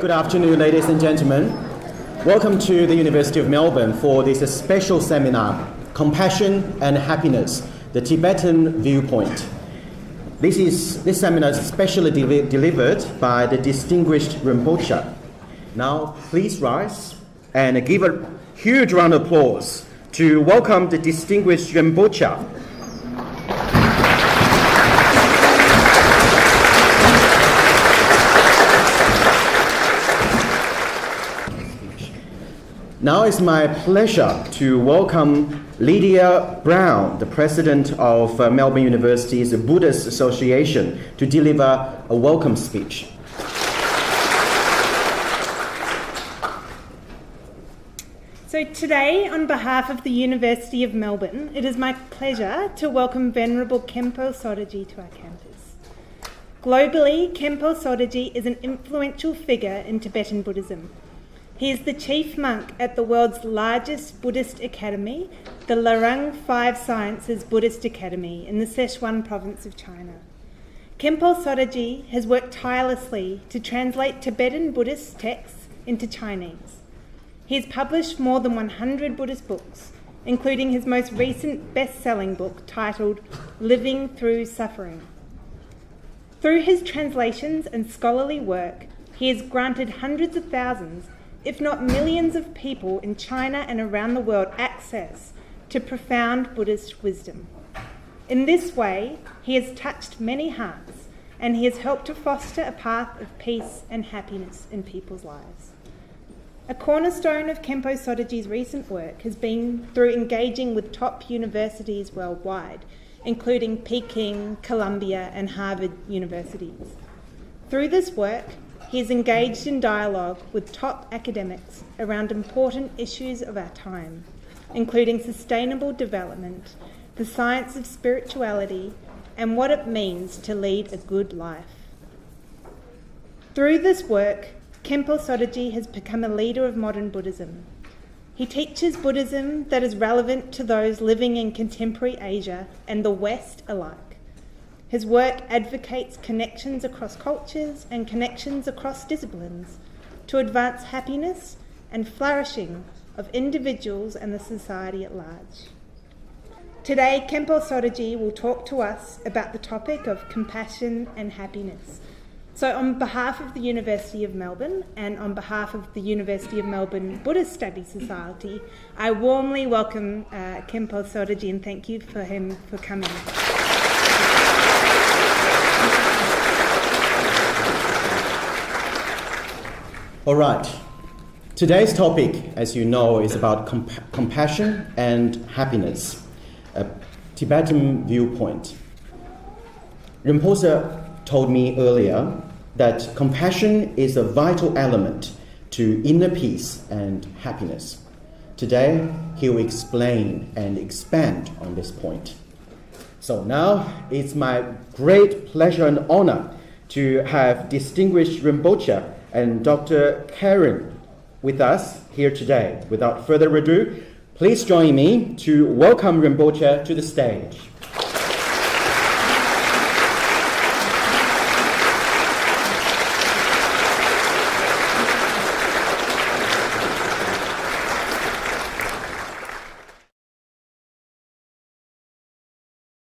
Good afternoon, ladies and gentlemen. Welcome to the University of Melbourne for this special seminar, Compassion and Happiness, the Tibetan Viewpoint. This seminar is specially delivered by the distinguished Rinpoche. Now, please rise and give a huge round of applause to welcome the distinguished Rinpoche. Now it's my pleasure to welcome Lydia Brown, the president of Melbourne University's Buddhist Association, to deliver a welcome speech. So today, on behalf of the University of Melbourne, it is my pleasure to welcome Venerable Khenpo Sotaji to our campus. Globally, Khenpo Sotaji is an influential figure in Tibetan Buddhism. He is the chief monk at the world's largest Buddhist academy, the Larang Five Sciences Buddhist Academy in the Sichuan province of China. Khenpo Sotaji has worked tirelessly to translate Tibetan Buddhist texts into Chinese. He has published more than 100 Buddhist books, including his most recent best-selling book titled Living Through Suffering. Through his translations and scholarly work, he has granted hundreds of thousands, if not millions of people in China and around the world access to profound Buddhist wisdom. In this way, he has touched many hearts and he has helped to foster a path of peace and happiness in people's lives. A cornerstone of Khenpo Sotaji's recent work has been through engaging with top universities worldwide, including Peking, Columbia, and Harvard universities. Through this work, he is engaged in dialogue with top academics around important issues of our time, including sustainable development, the science of spirituality, and what it means to lead a good life. Through this work, Khenpo Sotaji has become a leader of modern Buddhism. He teaches Buddhism that is relevant to those living in contemporary Asia and the West alike. His work advocates connections across cultures and connections across disciplines to advance happiness and flourishing of individuals and the society at large. Today, Khenpo Sotaji will talk to us about the topic of compassion and happiness. So on behalf of the University of Melbourne and on behalf of the University of Melbourne Buddhist Studies Society, I warmly welcome Khenpo Sotaji and thank you for him for coming. All right. Today's topic, as you know, is about compassion and happiness, a Tibetan viewpoint. Rinpoche told me earlier that compassion is a vital element to inner peace and happiness. Today, he will explain and expand on this point. So now, it's my great pleasure and honor to have distinguished Rinpoche and Dr. Karen with us here today. Without further ado, please join me to welcome Rinpoche to the stage.